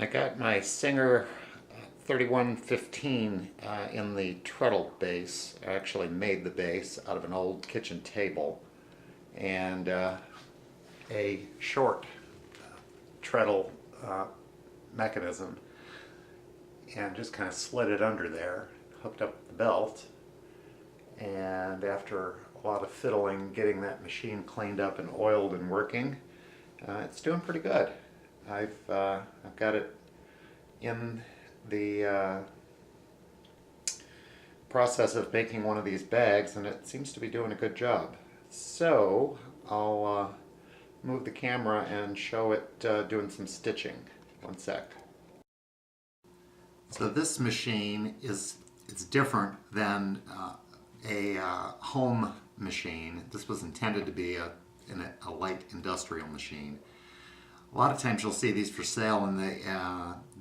I got my Singer 3115 in the treadle base. I actually made the base out of an old kitchen table and a short treadle mechanism, and just kind of slid it under there, hooked up the belt, and after a lot of fiddling, getting that machine cleaned up and oiled and working, it's doing pretty good. I've got it in the process of making one of these bags, and it seems to be doing a good job. So I'll move the camera and show it doing some stitching. One sec. So this machine it's different than a home machine. This was intended to be a light industrial machine. A lot of times you'll see these for sale, and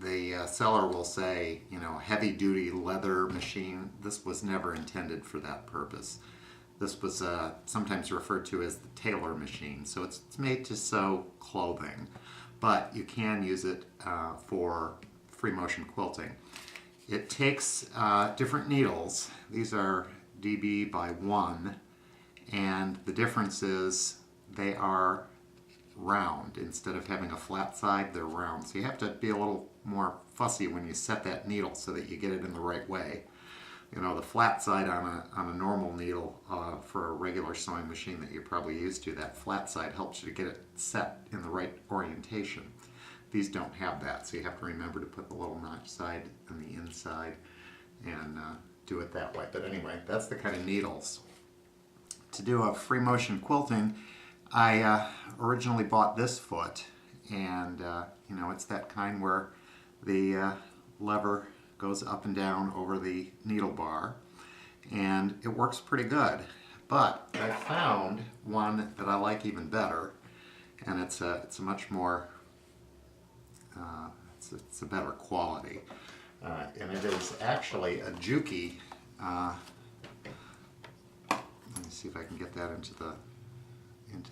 the seller will say, you know, heavy-duty leather machine. This was never intended for that purpose. This was sometimes referred to as the tailor machine. So it's made to sew clothing, but you can use it for free motion quilting. It takes different needles. These are dB by 1, and the difference is they are round. Instead of having a flat side, they're round. So you have to be a little more fussy when you set that needle so that you get it in the right way. You know, the flat side on a normal needle for a regular sewing machine that you're probably used to, that flat side helps you to get it set in the right orientation. These don't have that, so you have to remember to put the little notch side on the inside and do it that way. But anyway, that's the kind of needles. To do a free motion quilting, I originally bought this foot, and you know, it's that kind where the lever goes up and down over the needle bar, and it works pretty good. But I found one that I like even better, and it's a much more it's a better quality, and it is actually a Juki. Let me see if I can get that into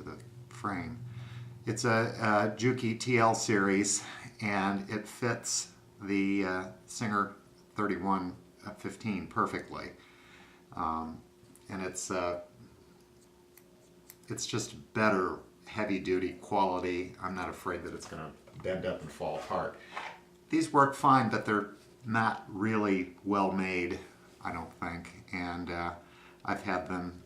the frame. It's a Juki TL series, and it fits the Singer 3115 perfectly, and it's just better heavy-duty quality. I'm not afraid that it's going to bend up and fall apart. These work fine, but they're not really well made, I don't think, and I've had them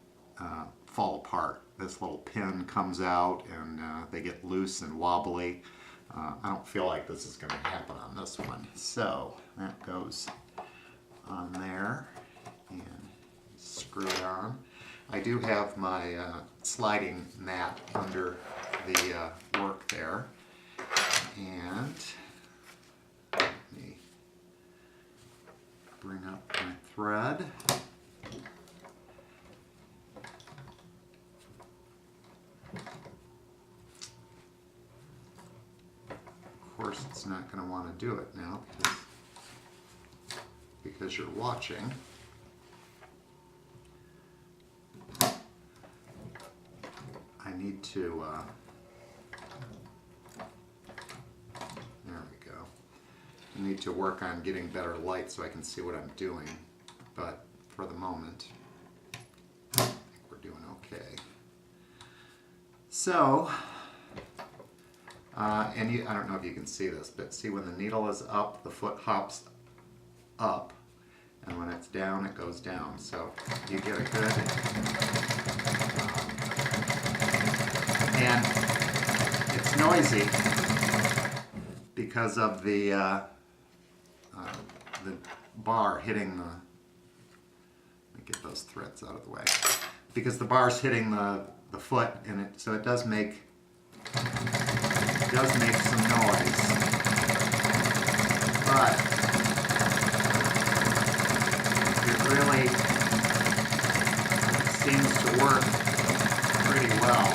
fall apart. This little pin comes out and they get loose and wobbly. I don't feel like this is going to happen on this one. So that goes on there and screw it on. I do have my sliding mat under the work there, and let me bring up my thread. Of course, it's not going to want to do it now because you're watching. I need to, there we go. I need to work on getting better light so I can see what I'm doing, but for the moment, I think we're doing okay. So, and I don't know if you can see this, but see when the needle is up, the foot hops up, and when it's down, it goes down. So you get a good, and it's noisy because of the bar hitting the, let me get those threads out of the way, because the bar's hitting the foot, and so it does make some noise, but it really seems to work pretty well.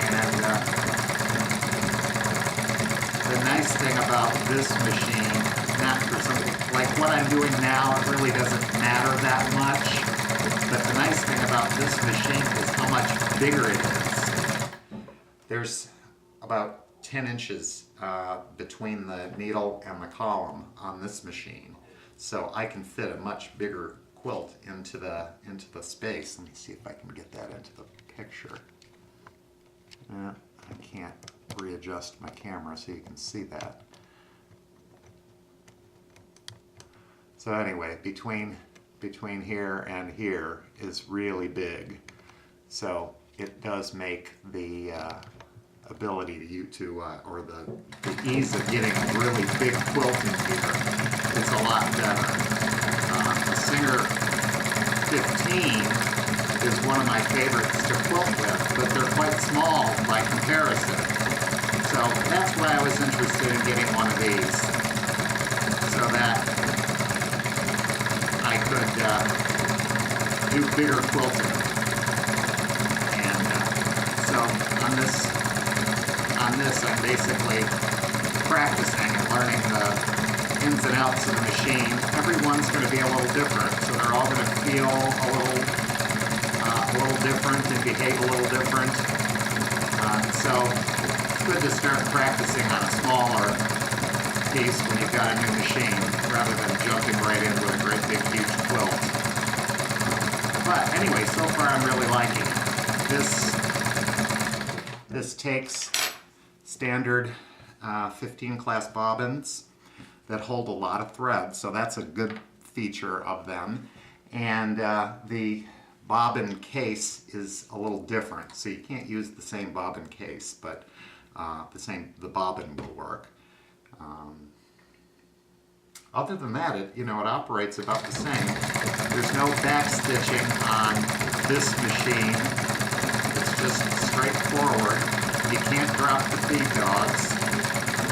And the nice thing about this machine, not for something like what I'm doing now, it really doesn't matter that much. But the nice thing about this machine is how much bigger it is. There's about 10 inches between the needle and the column on this machine. So I can fit a much bigger quilt into the space. Let me see if I can get that into the picture. I can't readjust my camera so you can see that. So anyway, between here and here is really big. So it does make the ability or the ease of getting a really big quilt in here, it's a lot better. The Singer 15 is one of my favorites to quilt with, but they're quite small by comparison. So that's why I was interested in getting one of these, so that I could do bigger quilting. And so on this I'm basically practicing and learning the ins and outs of the machine. Everyone's going to be a little different, so they're all going to feel a little different and behave a little different. So it's good to start practicing on a smaller piece when you've got a new machine, rather than jumping right into a great big huge quilt. But anyway, so far I'm really liking it. This takes standard 15 class bobbins that hold a lot of thread, so that's a good feature of them. And the bobbin case is a little different, so you can't use the same bobbin case, but the bobbin will work. Other than that, it operates about the same. There's no back stitching on this machine. It's just straightforward. You can't drop the feed dogs,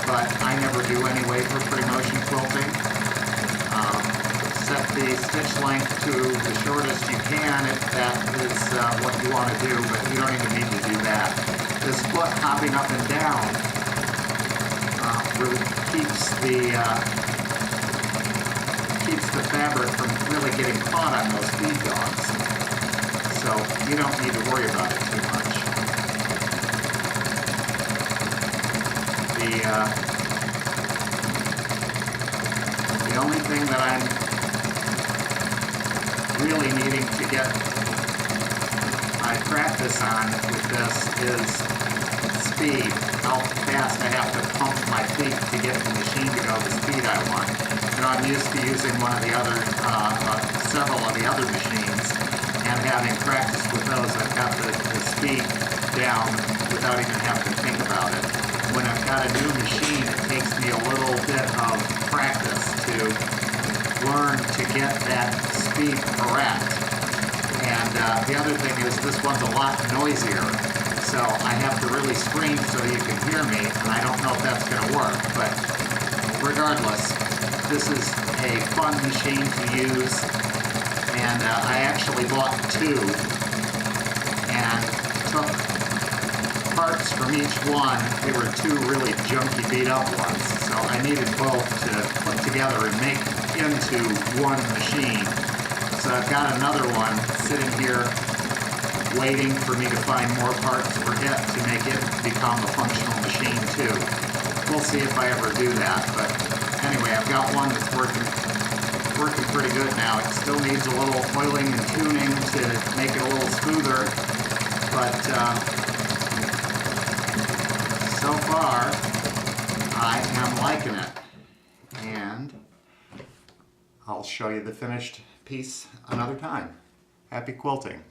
but I never do anyway for pre-motion quilting. Set the stitch length to the shortest you can if that is what you want to do, but you don't even need to do that. This foot hopping up and down really keeps the fabric from really getting caught on those feed dogs. So you don't need to worry about it too much. The only thing that I'm really needing to get my practice on with this is speed. How fast I have to pump my feet to get the machine to go the speed I want. I'm used to using one of the other, several of the other machines, and having practiced with those, I've got the speed down without even having to think about it. When I've got a new machine, it takes me a little bit of practice to learn to get that speed correct. And the other thing is this one's a lot noisier, so I have to really scream so you can hear me, and I don't know if that's going to work, but regardless, this is a fun machine to use, and I actually bought two and took parts from each one. They were two really junky, beat-up ones, so I needed both to put together and make into one machine. So I've got another one sitting here waiting for me to find more parts for it to make it become a functional machine too. We'll see if I ever do that, but anyway, I've got one that's working pretty good now. It still needs a little oiling and tuning to make it a little smoother, but so far I am liking it. And I'll show you the finished piece another time. Happy quilting.